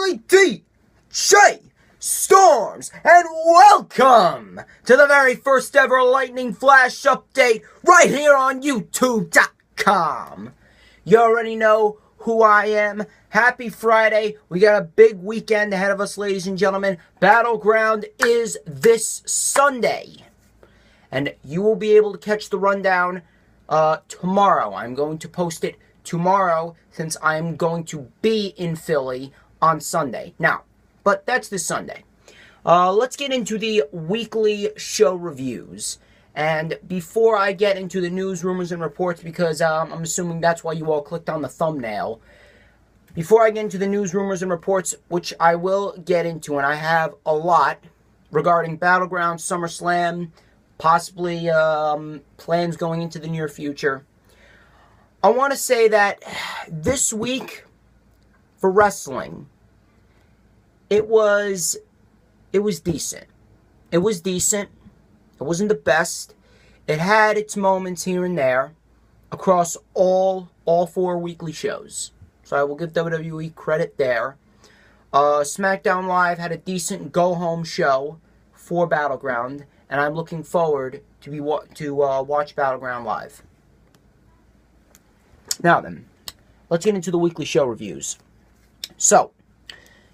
only DJ Storms, and welcome to the very first ever Lightning Flash update right here on YouTube.com. You already know who I am. Happy Friday. We got a big weekend ahead of us, ladies and gentlemen. Battleground is this Sunday, and you will be able to catch the rundown tomorrow. I'm going to post it tomorrow since I'm going to be in Philly on Sunday. Now, but that's this Sunday. Let's get into the weekly show reviews. And before I get into the news, rumors, and reports, because I'm assuming that's why you all clicked on the thumbnail. Before I get into the news, rumors, and reports, which I will get into, and I have a lot regarding Battleground, SummerSlam, possibly plans going into the near future, I want to say that this week for wrestling, it was decent. It was decent. It wasn't the best. It had its moments here and there across all 4 weekly shows. So I will give WWE credit there. SmackDown Live had a decent go-home show for Battleground, and I'm looking forward to watch Battleground Live. Now then, let's get into the weekly show reviews. So,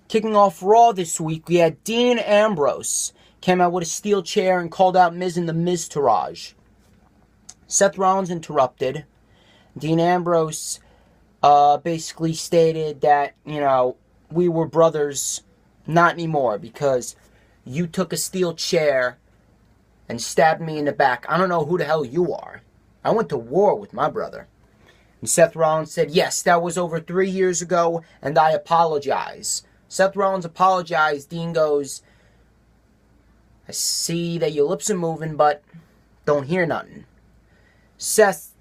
kicking off Raw this week, we had Dean Ambrose came out with a steel chair and called out Miz in the Miz-tourage. Seth Rollins interrupted. Dean Ambrose basically stated that, we were brothers, not anymore, because you took a steel chair and stabbed me in the back. I don't know who the hell you are. I went to war with my brother. And Seth Rollins said, yes, that was over 3 years ago, and I apologize. Seth Rollins apologized. Dean goes, I see that your lips are moving, but don't hear nothing. Seth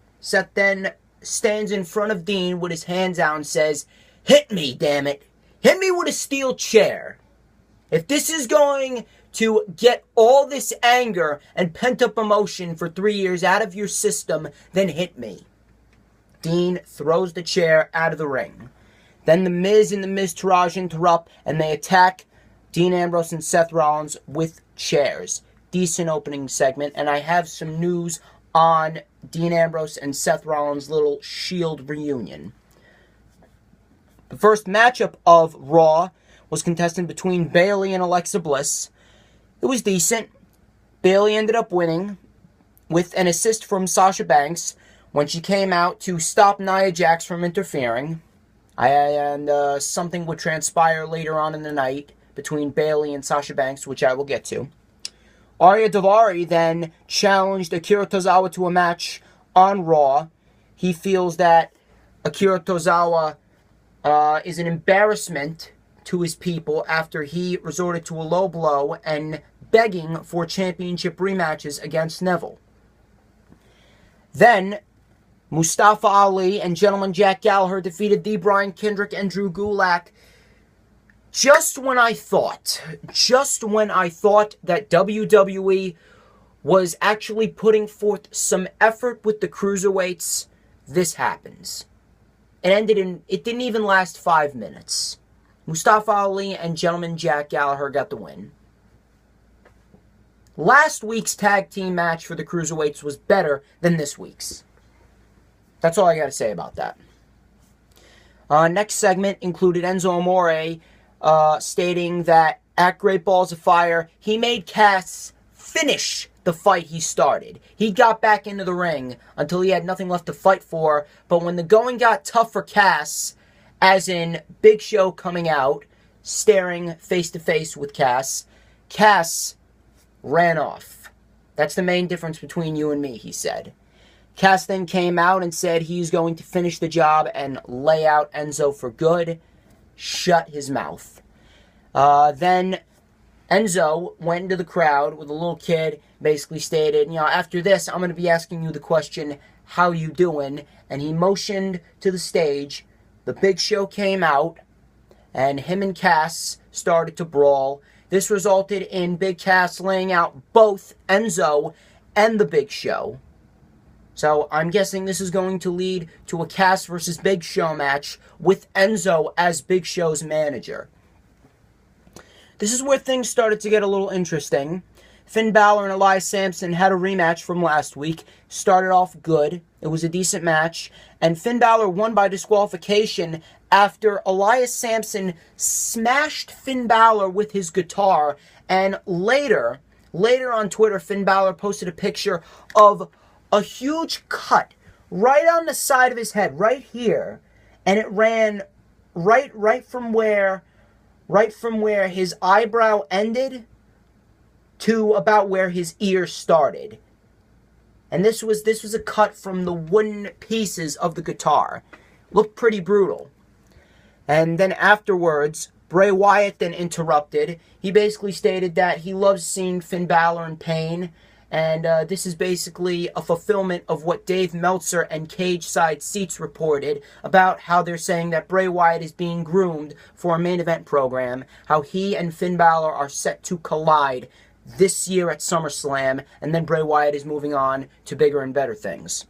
then stands in front of Dean with his hands out and says, hit me, damn it. Hit me with a steel chair. If this is going to get all this anger and pent-up emotion for 3 years out of your system, then hit me. Dean throws the chair out of the ring. Then the Miz and the Miz-tourage interrupt, and they attack Dean Ambrose and Seth Rollins with chairs. Decent opening segment, and I have some news on Dean Ambrose and Seth Rollins' little Shield reunion. The first matchup of Raw was contested between Bayley and Alexa Bliss. It was decent. Bayley ended up winning with an assist from Sasha Banks when she came out to stop Nia Jax from interfering. And something would transpire later on in the night between Bayley and Sasha Banks, which I will get to. Arya Daivari then challenged Akira Tozawa to a match on Raw. He feels that Akira Tozawa is an embarrassment to his people after he resorted to a low blow and begging for championship rematches against Neville. Then Mustafa Ali and Gentleman Jack Gallagher defeated D. Brian Kendrick and Drew Gulak just when I thought that WWE was actually putting forth some effort with the cruiserweights, this happens. It didn't even last 5 minutes. Mustafa Ali and Gentleman Jack Gallagher got the win. Last week's tag team match for the cruiserweights was better than this week's. That's all I got to say about that. Next segment included Enzo Amore stating that at Great Balls of Fire, he made Cass finish the fight he started. He got back into the ring until he had nothing left to fight for, but when the going got tough for Cass, as in Big Show coming out, staring face-to-face with Cass, Cass ran off. That's the main difference between you and me, he said. Cass then came out and said he's going to finish the job and lay out Enzo for good. Shut his mouth. Then Enzo went into the crowd with a little kid, basically stated, after this, I'm going to be asking you the question, how you doing? And he motioned to the stage. The Big Show came out, and him and Cass started to brawl. This resulted in Big Cass laying out both Enzo and the Big Show. So I'm guessing this is going to lead to a Cass versus Big Show match with Enzo as Big Show's manager. This is where things started to get a little interesting. Finn Balor and Elias Sampson had a rematch from last week. Started off good. It was a decent match. And Finn Balor won by disqualification after Elias Sampson smashed Finn Balor with his guitar. And later on Twitter, Finn Balor posted a picture of a huge cut right on the side of his head, right here. And it ran right from where his eyebrow ended to about where his ear started. And this was a cut from the wooden pieces of the guitar. Looked pretty brutal. And then afterwards, Bray Wyatt then interrupted. He basically stated that he loves seeing Finn Balor in pain. And this is basically a fulfillment of what Dave Meltzer and Cage Side Seats reported about how they're saying that Bray Wyatt is being groomed for a main event program, how he and Finn Balor are set to collide this year at SummerSlam, and then Bray Wyatt is moving on to bigger and better things.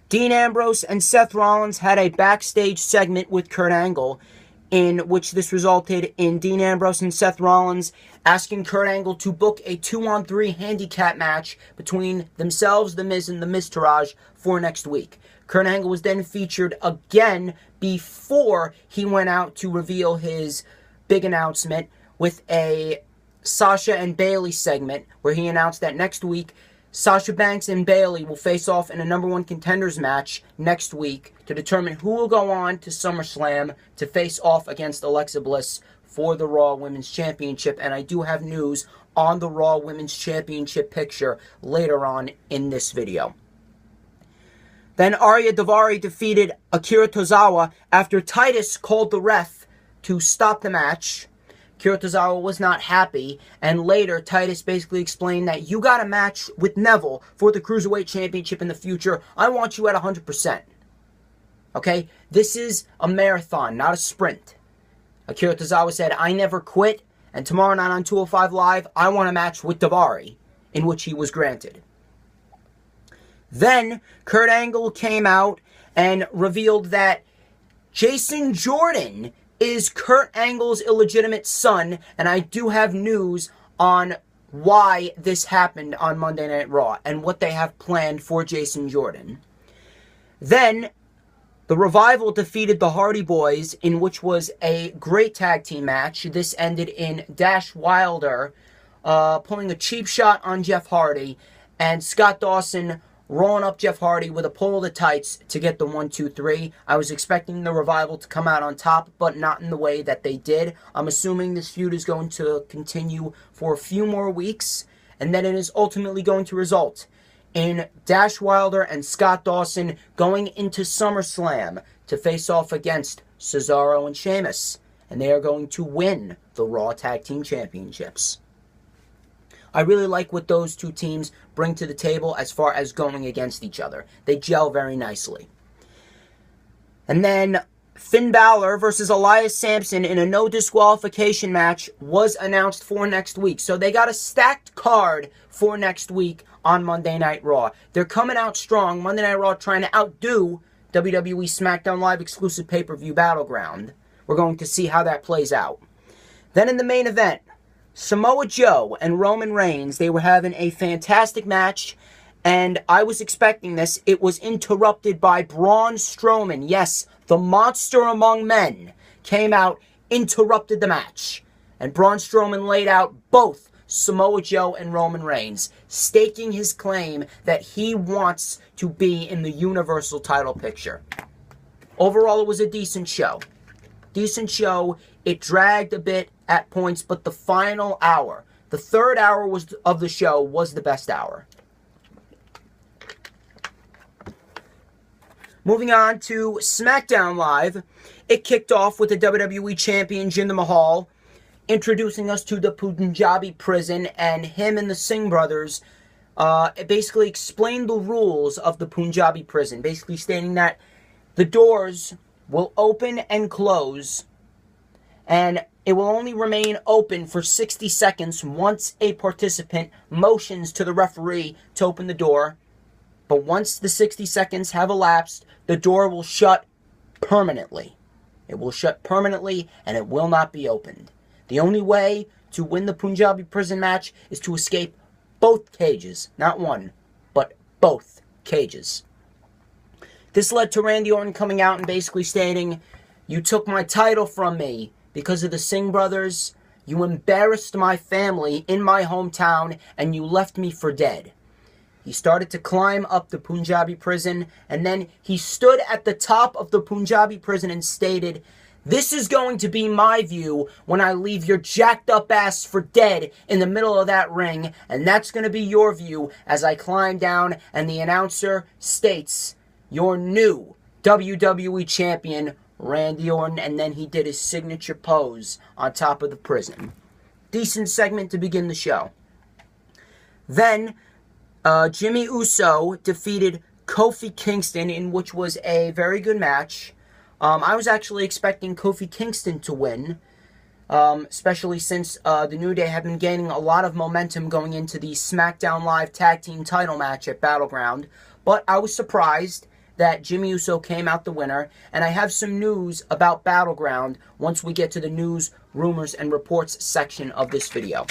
Dean Ambrose and Seth Rollins had a backstage segment with Kurt Angle, in which this resulted in Dean Ambrose and Seth Rollins asking Kurt Angle to book a 2-on-3 handicap match between themselves, The Miz, and The Miztourage for next week. Kurt Angle was then featured again before he went out to reveal his big announcement with a Sasha and Bayley segment where he announced that next week Sasha Banks and Bayley will face off in a number 1 contenders match next week to determine who will go on to SummerSlam to face off against Alexa Bliss for the Raw Women's Championship. And I do have news on the Raw Women's Championship picture later on in this video. Then Arya Daivari defeated Akira Tozawa after Titus called the ref to stop the match. Akira Tozawa was not happy, and later Titus basically explained that you got a match with Neville for the Cruiserweight Championship in the future. I want you at 100%. Okay? This is a marathon, not a sprint. Akira Tozawa said, I never quit, and tomorrow night on 205 Live, I want a match with Daivari, in which he was granted. Then, Kurt Angle came out and revealed that Jason Jordan is Kurt Angle's illegitimate son, and I do have news on why this happened on Monday Night Raw and what they have planned for Jason Jordan. Then, the Revival defeated the Hardy Boys, in which was a great tag team match. This ended in Dash Wilder pulling a cheap shot on Jeff Hardy, and Scott Dawson rolling up Jeff Hardy with a pull of the tights to get the 1-2-3. I was expecting the Revival to come out on top, but not in the way that they did. I'm assuming this feud is going to continue for a few more weeks, and then it is ultimately going to result in Dash Wilder and Scott Dawson going into SummerSlam to face off against Cesaro and Sheamus, and they are going to win the Raw Tag Team Championships. I really like what those two teams bring to the table as far as going against each other. They gel very nicely. And then Finn Balor versus Elias Sampson in a no disqualification match was announced for next week. So they got a stacked card for next week on Monday Night Raw. They're coming out strong. Monday Night Raw trying to outdo WWE SmackDown Live exclusive pay-per-view Battleground. We're going to see how that plays out. Then in the main event, Samoa Joe and Roman Reigns, they were having a fantastic match, and I was expecting this. It was interrupted by Braun Strowman. Yes, the monster among men came out, interrupted the match, and Braun Strowman laid out both Samoa Joe and Roman Reigns, staking his claim that he wants to be in the Universal title picture. Overall, it was a decent show. Decent show. It dragged a bit at points, but the final hour, the third hour of the show was the best hour. Moving on to SmackDown Live, it kicked off with the WWE Champion Jinder Mahal introducing us to the Punjabi prison, and him and the Singh brothers basically explained the rules of the Punjabi prison, basically stating that the doors will open and close, and it will only remain open for 60 seconds once a participant motions to the referee to open the door. But once the 60 seconds have elapsed, the door will shut permanently. It will shut permanently, and it will not be opened. The only way to win the Punjabi prison match is to escape both cages. Not one, but both cages. This led to Randy Orton coming out and basically stating, "You took my title from me because of the Singh brothers. You embarrassed my family in my hometown, and you left me for dead." He started to climb up the Punjabi prison, and then he stood at the top of the Punjabi prison and stated, "This is going to be my view when I leave your jacked up ass for dead in the middle of that ring, and that's going to be your view as I climb down," and the announcer states, "Your new WWE champion, Randy Orton," and then he did his signature pose on top of the prison. Decent segment to begin the show. Then, Jimmy Uso defeated Kofi Kingston in which was a very good match. I was actually expecting Kofi Kingston to win, especially since the New Day have been gaining a lot of momentum going into the SmackDown Live Tag Team title match at Battleground. But I was surprised that Jimmy Uso came out the winner, and I have some news about Battleground once we get to the news, rumors, and reports section of this video.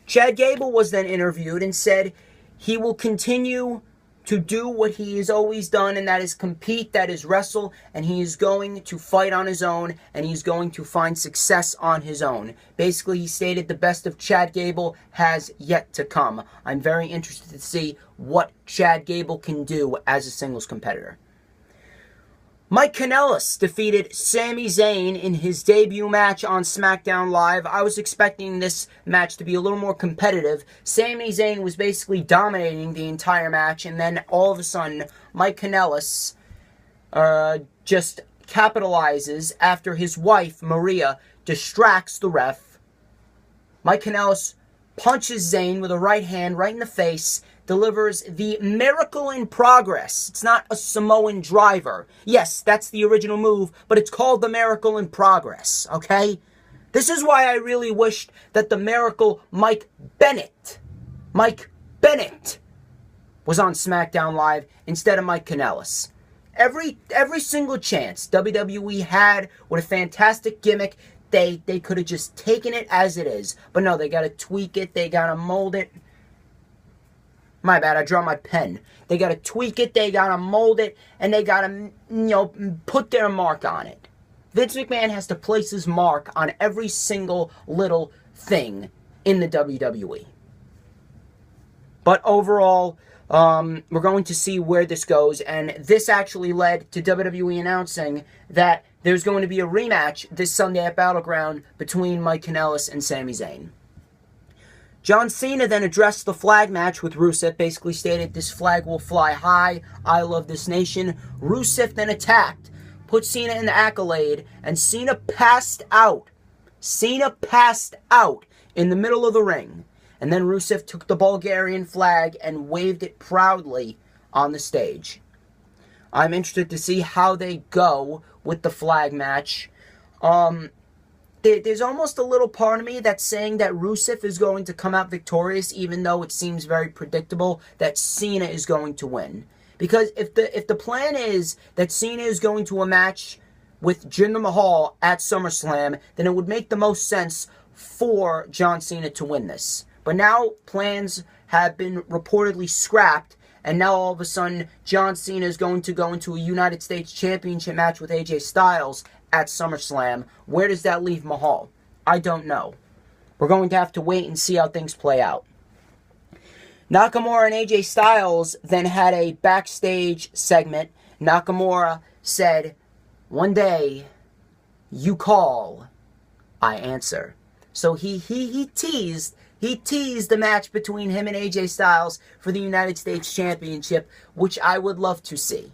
Chad Gable was then interviewed and said he will continue to do what he has always done, and that is compete, that is wrestle, and he is going to fight on his own, and he's going to find success on his own. Basically, he stated the best of Chad Gable has yet to come. I'm very interested to see what Chad Gable can do as a singles competitor. Mike Kanellis defeated Sami Zayn in his debut match on SmackDown Live. I was expecting this match to be a little more competitive. Sami Zayn was basically dominating the entire match, and then all of a sudden, Mike Kanellis just capitalizes after his wife, Maria, distracts the ref. Mike Kanellis punches Zayn with a right hand right in the face, delivers the Miracle in Progress. It's not a Samoan driver. Yes, that's the original move, but it's called the Miracle in Progress, okay? This is why I really wished that the Miracle Mike Bennett was on SmackDown Live instead of Mike Kanellis. Every single chance WWE had with a fantastic gimmick, they could have just taken it as it is. But no, they got to tweak it, they got to mold it. My bad, I draw my pen. They got to tweak it, they got to mold it, and they got to, put their mark on it. Vince McMahon has to place his mark on every single little thing in the WWE. But overall, we're going to see where this goes, and this actually led to WWE announcing that there's going to be a rematch this Sunday at Battleground between Mike Kanellis and Sami Zayn. John Cena then addressed the flag match with Rusev, basically stated, "This flag will fly high, I love this nation." Rusev then attacked, put Cena in the accolade, and Cena passed out. Cena passed out in the middle of the ring. And then Rusev took the Bulgarian flag and waved it proudly on the stage. I'm interested to see how they go with the flag match. There's almost a little part of me that's saying that Rusev is going to come out victorious, even though it seems very predictable that Cena is going to win. Because if the plan is that Cena is going to a match with Jinder Mahal at SummerSlam, then it would make the most sense for John Cena to win this. But now plans have been reportedly scrapped, and now all of a sudden John Cena is going to go into a United States Championship match with AJ Styles at SummerSlam. Where does that leave Mahal? I don't know. We're going to have to wait and see how things play out. Nakamura and AJ Styles then had a backstage segment. Nakamura said, "One day, you call, I answer." So he teased the match between him and AJ Styles for the United States Championship, which I would love to see.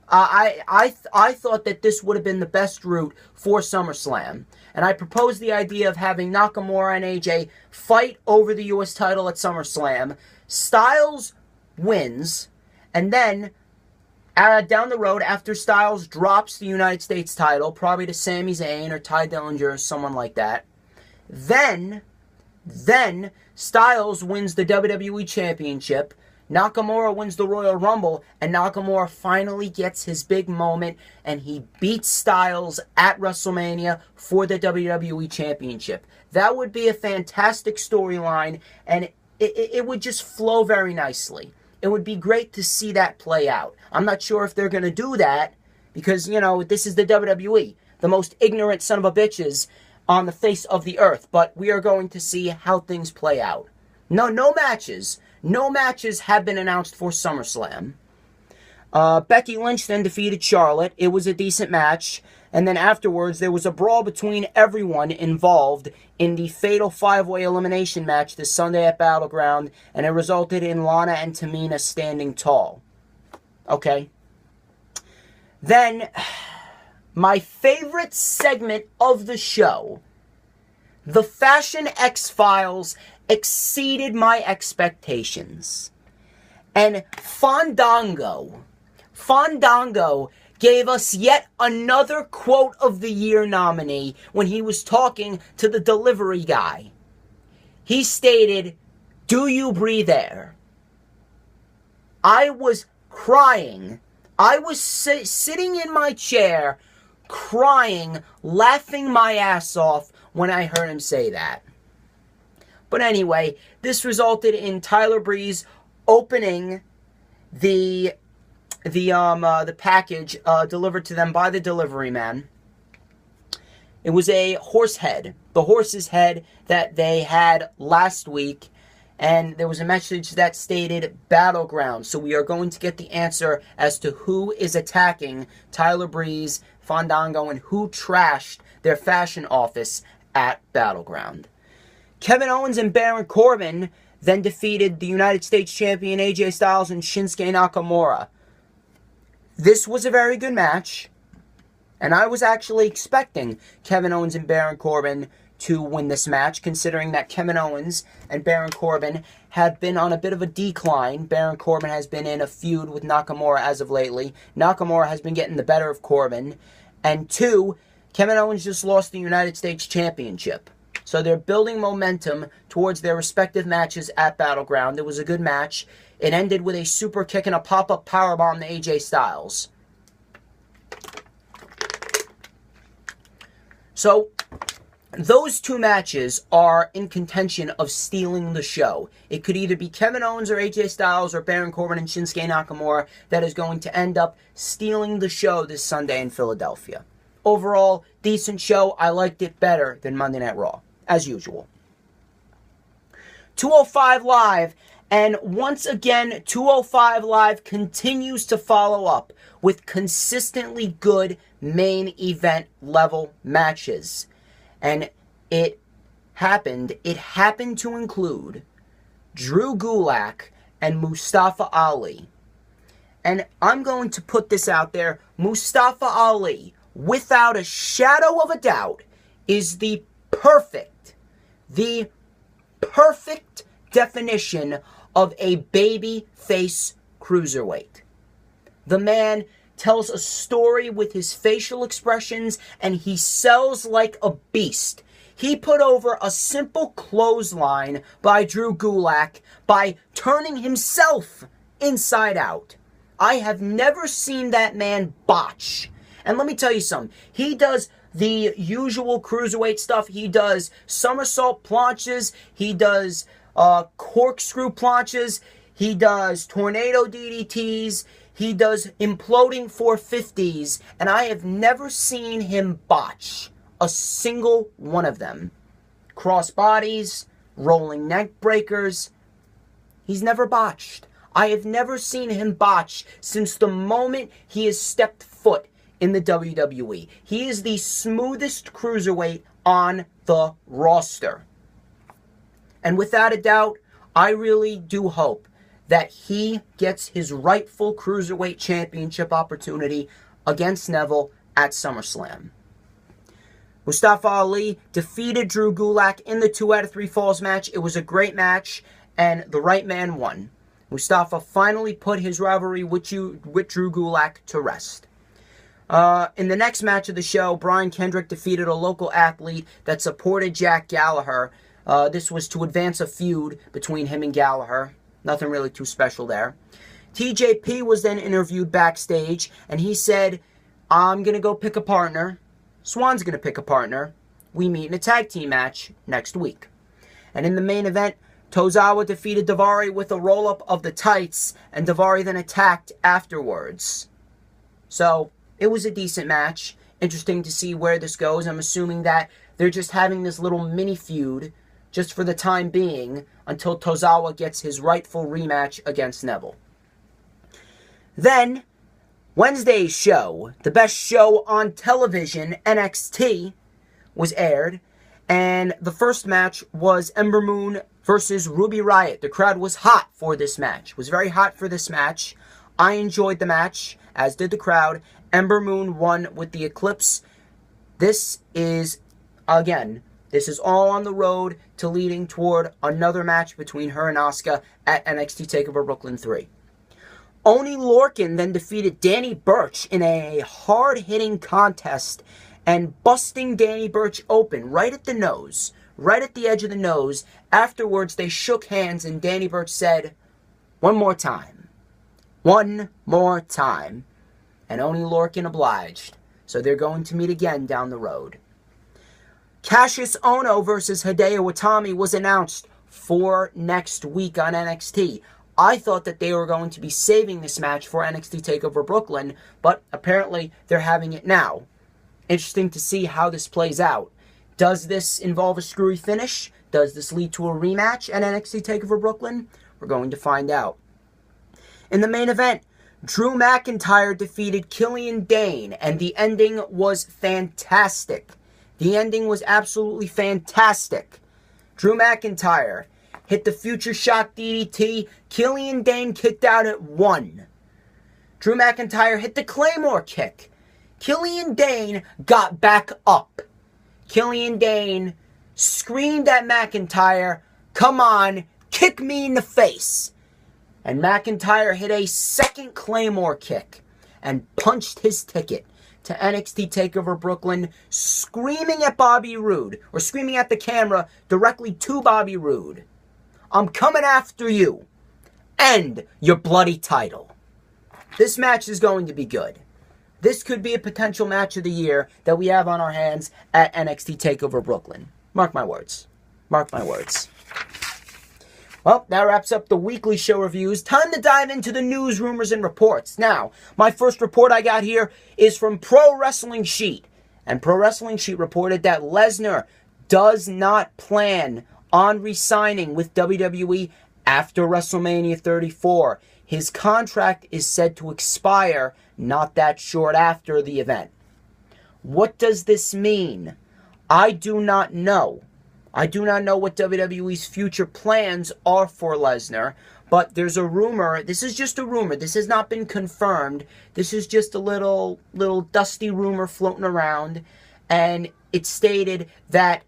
I thought that this would have been the best route for SummerSlam. And I proposed the idea of having Nakamura and AJ fight over the U.S. title at SummerSlam. Styles wins, and then down the road, after Styles drops the United States title, probably to Sami Zayn or Ty Dillinger or someone like that, then Styles wins the WWE Championship. Nakamura wins the Royal Rumble, and Nakamura finally gets his big moment, and he beats Styles at WrestleMania for the WWE Championship. That would be a fantastic storyline, and it would just flow very nicely. It would be great to see that play out. I'm not sure if they're going to do that, because, you know, this is the WWE, the most ignorant son of a bitches on the face of the earth, but we are going to see how things play out. No matches. No matches have been announced for SummerSlam. Becky Lynch then defeated Charlotte. It was a decent match. And then afterwards, there was a brawl between everyone involved in the Fatal 5-Way Elimination match this Sunday at Battleground. And it resulted in Lana and Tamina standing tall. Okay. Then, my favorite segment of the show, the Fashion X-Files, exceeded my expectations. And Fandango gave us yet another Quote of the Year nominee when he was talking to the delivery guy. He stated, "Do you breathe air?" I was crying. I was sitting in my chair, crying, laughing my ass off when I heard him say that. But anyway, this resulted in Tyler Breeze opening the package delivered to them by the delivery man. It was a horse head, the horse's head that they had last week, and there was a message that stated Battleground. So we are going to get the answer as to who is attacking Tyler Breeze, Fandango, and who trashed their fashion office at Battleground. Kevin Owens and Baron Corbin then defeated the United States Champion AJ Styles and Shinsuke Nakamura. This was a very good match, and I was actually expecting Kevin Owens and Baron Corbin to win this match, considering that Kevin Owens and Baron Corbin have been on a bit of a decline. Baron Corbin has been in a feud with Nakamura as of lately. Nakamura has been getting the better of Corbin. And two, Kevin Owens just lost the United States Championship. So they're building momentum towards their respective matches at Battleground. It was a good match. It ended with a super kick and a pop-up powerbomb to AJ Styles. So those two matches are in contention of stealing the show. It could either be Kevin Owens or AJ Styles or Baron Corbin and Shinsuke Nakamura that is going to end up stealing the show this Sunday in Philadelphia. Overall, decent show. I liked it better than Monday Night Raw, as usual. 205 Live, and once again, 205 Live continues to follow up with consistently good main event level matches. And it happened to include Drew Gulak and Mustafa Ali. And I'm going to put this out there, Mustafa Ali, without a shadow of a doubt, is the perfect definition of a baby face cruiserweight. The man tells a story with his facial expressions, and he sells like a beast. He put over a simple clothesline by Drew Gulak by turning himself inside out. I have never seen that man botch. And let me tell you something. He does the usual cruiserweight stuff. He does somersault planches. He does corkscrew planches. He does tornado DDTs. He does imploding 450s. And I have never seen him botch a single one of them. Cross bodies, rolling neck breakers. He's never botched. I have never seen him botch since the moment he has stepped foot in the WWE. He is the smoothest cruiserweight on the roster. And without a doubt, I really do hope that he gets his rightful cruiserweight championship opportunity against Neville at SummerSlam. Mustafa Ali defeated Drew Gulak in the 2 out of 3 falls match. It was a great match, and the right man won. Mustafa finally put his rivalry with Drew Gulak to rest. In the next match of the show, Brian Kendrick defeated a local athlete that supported Jack Gallagher. This was to advance a feud between him and Gallagher. Nothing really too special there. TJP was then interviewed backstage, and he said, I'm going to go pick a partner. Swan's going to pick a partner. We meet in a tag team match next week. And in the main event, Tozawa defeated Daivari with a roll-up of the tights, and Daivari then attacked afterwards. So, it was a decent match. Interesting to see where this goes. I'm assuming that they're just having this little mini feud just for the time being until Tozawa gets his rightful rematch against Neville. Then, Wednesday's show, the best show on television, NXT, was aired. And the first match was Ember Moon versus Ruby Riott. The crowd was hot for this match. Was very hot for this match. I enjoyed the match, as did the crowd. Ember Moon won with the Eclipse. This is, again, this is all on the road to leading toward another match between her and Asuka at NXT TakeOver Brooklyn 3. Oney Lorcan then defeated Danny Burch in a hard-hitting contest and busting Danny Burch open right at the nose, right at the edge of the nose. Afterwards, they shook hands and Danny Burch said, "One more time. One more time." And Oney Lorcan obliged. So they're going to meet again down the road. Cassius Ohno versus Hideo Itami was announced for next week on NXT. I thought that they were going to be saving this match for NXT TakeOver Brooklyn, but apparently they're having it now. Interesting to see how this plays out. Does this involve a screwy finish? Does this lead to a rematch at NXT TakeOver Brooklyn? We're going to find out. In the main event, Drew McIntyre defeated Killian Dane, and the ending was fantastic. The ending was absolutely fantastic. Drew McIntyre hit the Future Shock DDT. Killian Dane kicked out at 1. Drew McIntyre hit the Claymore kick. Killian Dane got back up. Killian Dane screamed at McIntyre, "Come on, kick me in the face." And McIntyre hit a second Claymore kick and punched his ticket to NXT TakeOver Brooklyn, screaming at Bobby Roode, or screaming at the camera directly to Bobby Roode, "I'm coming after you and your bloody title." This match is going to be good. This could be a potential match of the year that we have on our hands at NXT TakeOver Brooklyn. Mark my words. Mark my words. Well, that wraps up the weekly show reviews. Time to dive into the news, rumors, and reports. Now, my first report I got here is from Pro Wrestling Sheet. And Pro Wrestling Sheet reported that Lesnar does not plan on re-signing with WWE after WrestleMania 34. His contract is said to expire not that short after the event. What does this mean? I do not know. I do not know what WWE's future plans are for Lesnar, but there's a rumor. This is just a rumor. This has not been confirmed. This is just a little dusty rumor floating around, and it stated that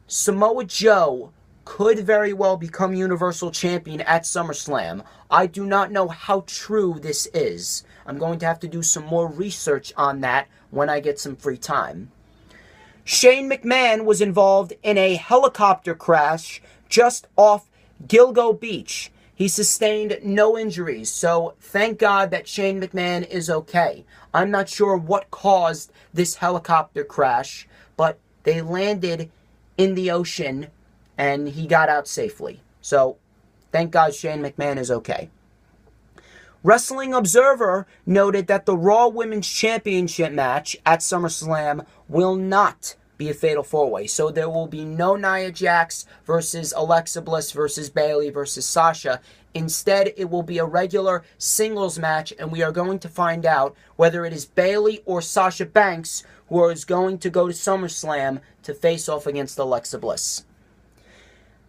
Samoa Joe could very well become Universal Champion at SummerSlam. I do not know how true this is. I'm going to have to do some more research on that when I get some free time. Shane McMahon was involved in a helicopter crash just off Gilgo Beach. He sustained no injuries, so thank God that Shane McMahon is okay. I'm not sure what caused this helicopter crash, but they landed in the ocean and he got out safely. So, thank God Shane McMahon is okay. Wrestling Observer noted that the Raw Women's Championship match at SummerSlam will not be a fatal four-way. So there will be no Nia Jax versus Alexa Bliss versus Bayley versus Sasha. Instead, it will be a regular singles match, and we are going to find out whether it is Bayley or Sasha Banks who is going to go to SummerSlam to face off against Alexa Bliss.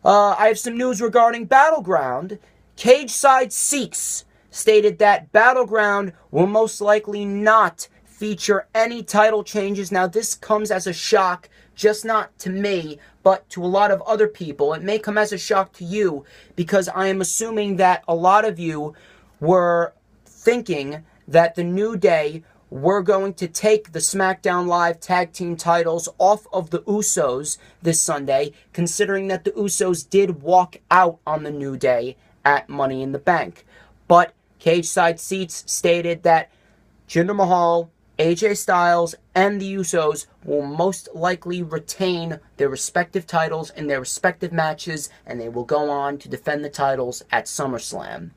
I have some news regarding Battleground. Cage Side Seeks stated that Battleground will most likely not feature any title changes. Now, this comes as a shock, just not to me, but to a lot of other people. It may come as a shock to you, because I am assuming that a lot of you were thinking that the New Day were going to take the SmackDown Live tag team titles off of the Usos this Sunday, considering that the Usos did walk out on the New Day at Money in the Bank. But Cage Side Seats stated that Jinder Mahal, AJ Styles, and the Usos will most likely retain their respective titles in their respective matches, and they will go on to defend the titles at SummerSlam.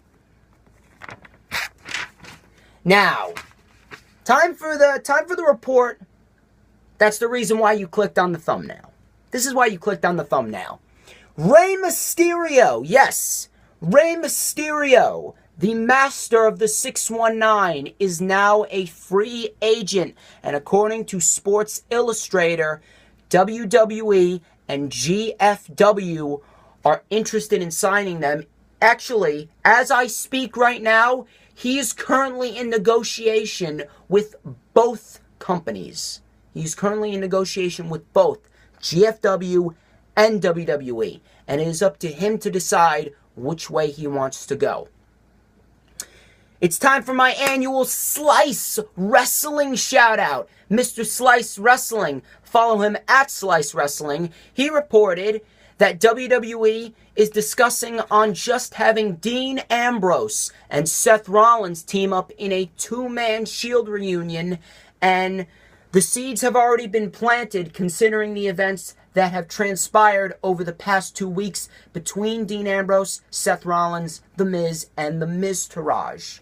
Now, time for the report. That's the reason why you clicked on the thumbnail. This is why you clicked on the thumbnail. Rey Mysterio, yes, Rey Mysterio, the master of the 619, is now a free agent. And according to Sports Illustrator, WWE and GFW are interested in signing them. Actually, as I speak right now, he is currently in negotiation with both companies. He's currently in negotiation with both GFW and WWE. And it is up to him to decide which way he wants to go. It's time for my annual Slice Wrestling shout-out. Mr. Slice Wrestling. Follow him at Slice Wrestling. He reported that WWE is discussing on just having Dean Ambrose and Seth Rollins team up in a two-man Shield reunion, and the seeds have already been planted considering the events that have transpired over the past 2 weeks between Dean Ambrose, Seth Rollins, The Miz, and The Miztourage.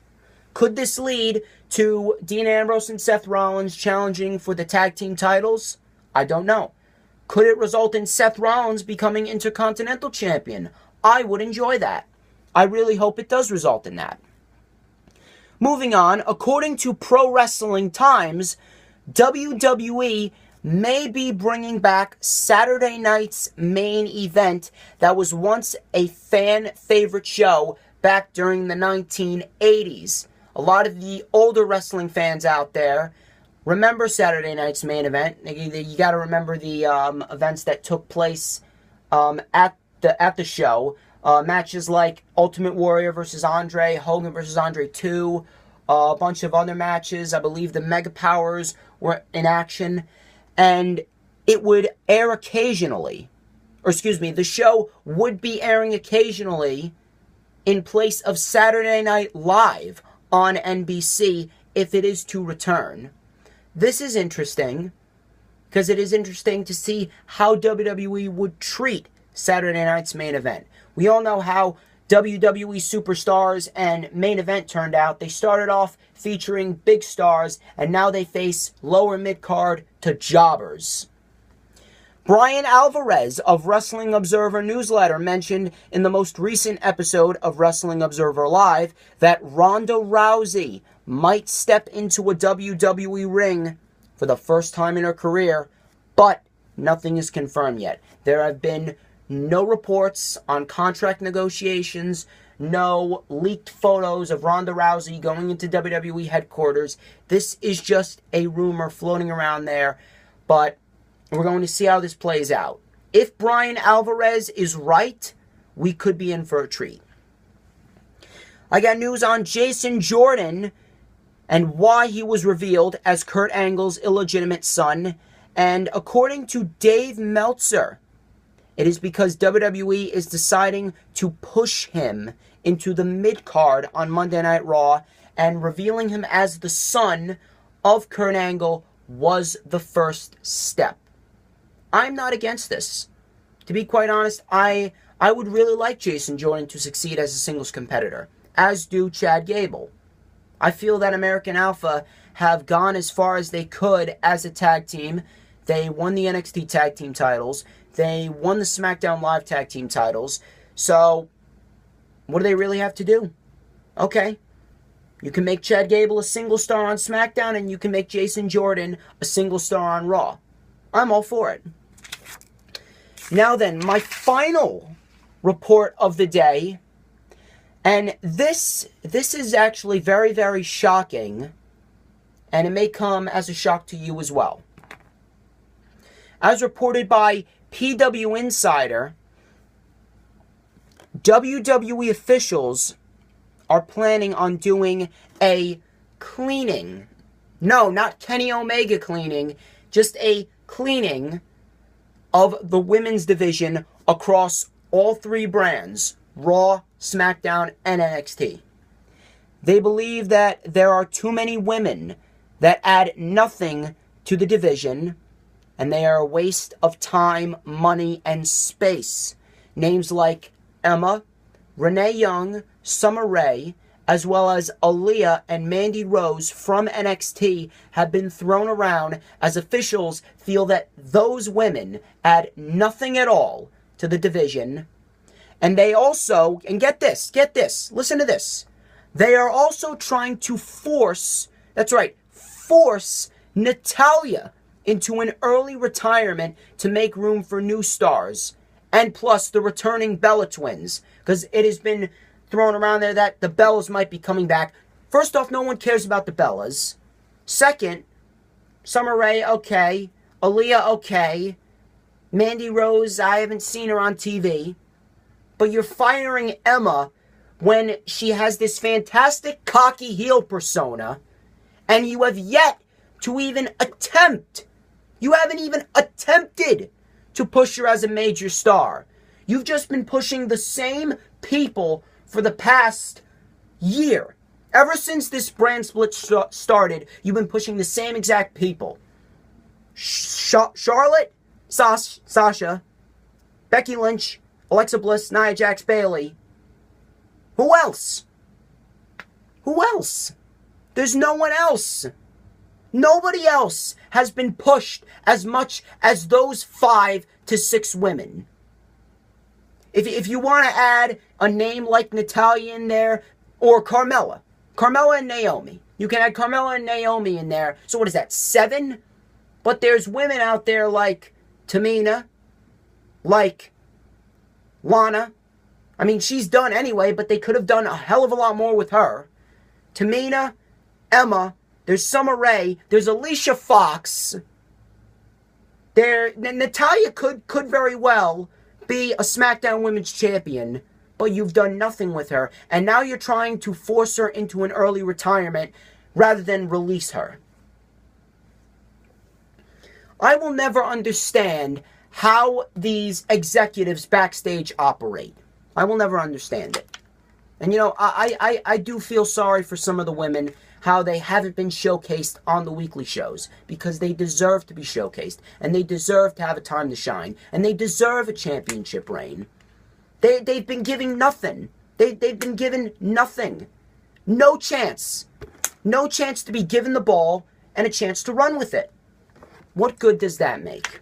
Could this lead to Dean Ambrose and Seth Rollins challenging for the tag team titles? I don't know. Could it result in Seth Rollins becoming Intercontinental Champion? I would enjoy that. I really hope it does result in that. Moving on, according to Pro Wrestling Times, WWE may be bringing back Saturday night's main event that was once a fan favorite show back during the 1980s. A lot of the older wrestling fans out there remember Saturday night's main event. You got to remember the events that took place at the show. Matches like Ultimate Warrior versus Andre, Hogan versus Andre 2, a bunch of other matches. I believe the Mega Powers were in action. And it would air occasionally. Or excuse me, the show would be airing occasionally in place of Saturday Night Live on NBC if it is to return. This is interesting because it is interesting to see how WWE would treat Saturday night's main event. We all know how WWE Superstars and main event turned out. They started off featuring big stars, and now they face lower mid-card to jobbers. Brian Alvarez of Wrestling Observer Newsletter mentioned in the most recent episode of Wrestling Observer Live that Ronda Rousey might step into a WWE ring for the first time in her career, but nothing is confirmed yet. There have been no reports on contract negotiations, no leaked photos of Ronda Rousey going into WWE headquarters. This is just a rumor floating around there, but we're going to see how this plays out. If Brian Alvarez is right, we could be in for a treat. I got news on Jason Jordan and why he was revealed as Kurt Angle's illegitimate son. And according to Dave Meltzer, it is because WWE is deciding to push him into the mid-card on Monday Night Raw, and revealing him as the son of Kurt Angle was the first step. I'm not against this. To be quite honest, I would really like Jason Jordan to succeed as a singles competitor, as do Chad Gable. I feel that American Alpha have gone as far as they could as a tag team. They won the NXT tag team titles. They won the SmackDown Live tag team titles. So, what do they really have to do? Okay. You can make Chad Gable a single star on SmackDown, and you can make Jason Jordan a single star on Raw. I'm all for it. Now then, my final report of the day, and this is actually very, very shocking, and it may come as a shock to you as well. As reported by PW Insider, WWE officials are planning on doing a cleaning. No, not Kenny Omega cleaning, just a cleaning of the women's division across all three brands, Raw, SmackDown, and NXT. They believe that there are too many women that add nothing to the division, and they are a waste of time, money, and space. Names like Emma, Renee Young, Summer Rae, as well as Aaliyah and Mandy Rose from NXT have been thrown around as officials feel that those women add nothing at all to the division. And they also, and get this, listen to this. They are also trying to force Natalya into an early retirement to make room for new stars. And plus the returning Bella twins, because it has been thrown around there that the Bellas might be coming back. First off, no one cares about the Bellas. Second, Summer Rae, okay. Aaliyah, okay. Mandy Rose, I haven't seen her on TV. But you're firing Emma when she has this fantastic cocky heel persona, and you have yet to even attempt. You haven't even attempted to push her as a major star. You've just been pushing the same people for the past year. Ever since this brand split started, you've been pushing the same exact people. Charlotte, Sasha, Becky Lynch, Alexa Bliss, Nia Jax, Bayley. Who else? Who else? There's no one else. Nobody else has been pushed as much as those 5 to 6 women. If you want to add a name like Natalya in there, or Carmella and Naomi. You can add Carmella and Naomi in there. So what is that, 7? But there's women out there like Tamina, like Lana. I mean, she's done anyway, but they could have done a hell of a lot more with her. Tamina, Emma, there's Summer Rae, there's Alicia Fox. Natalya could very well be a SmackDown Women's Champion, but you've done nothing with her, and now you're trying to force her into an early retirement rather than release her. I will never understand how these executives backstage operate. I will never understand it. And you know, I do feel sorry for some of the women, how they haven't been showcased on the weekly shows, because they deserve to be showcased, and they deserve to have a time to shine, and they deserve a championship reign. They've been given nothing. They've been given nothing. No chance. No chance to be given the ball and a chance to run with it. What good does that make?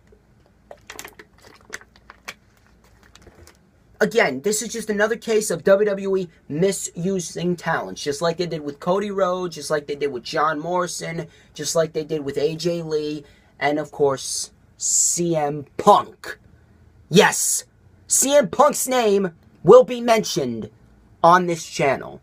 Again, this is just another case of WWE misusing talents, just like they did with Cody Rhodes, just like they did with John Morrison, just like they did with AJ Lee, and of course, CM Punk. Yes, CM Punk's name will be mentioned on this channel.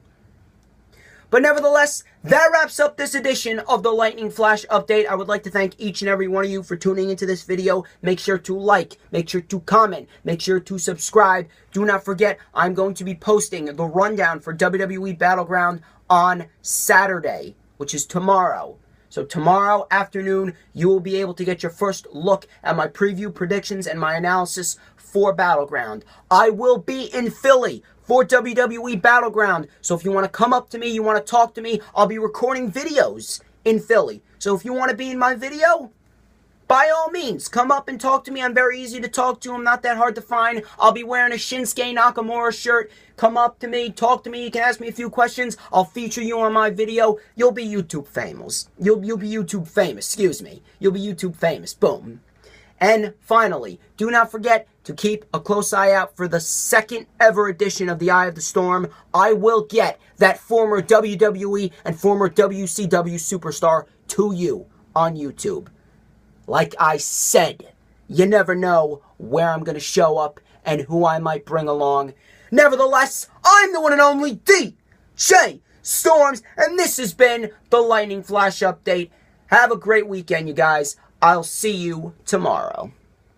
But nevertheless, that wraps up this edition of the Lightning Flash Update. I would like to thank each and every one of you for tuning into this video. Make sure to like, make sure to comment, make sure to subscribe. Do not forget, I'm going to be posting the rundown for WWE Battleground on Saturday, which is tomorrow. So tomorrow afternoon, you will be able to get your first look at my preview predictions and my analysis for Battleground. I will be in Philly for WWE Battleground. So if you want to come up to me, you want to talk to me, I'll be recording videos in Philly. So if you want to be in my video, by all means, come up and talk to me. I'm very easy to talk to. I'm not that hard to find. I'll be wearing a Shinsuke Nakamura shirt. Come up to me, talk to me. You can ask me a few questions. I'll feature you on my video. You'll be YouTube famous. You'll be YouTube famous. Excuse me. You'll be YouTube famous. Boom. And finally, do not forget to keep a close eye out for the second ever edition of the Eye of the Storm. I will get that former WWE and former WCW superstar to you on YouTube. Like I said, you never know where I'm going to show up and who I might bring along. Nevertheless, I'm the one and only DJ Storms, and this has been the Lightning Flash Update. Have a great weekend, you guys. I'll see you tomorrow.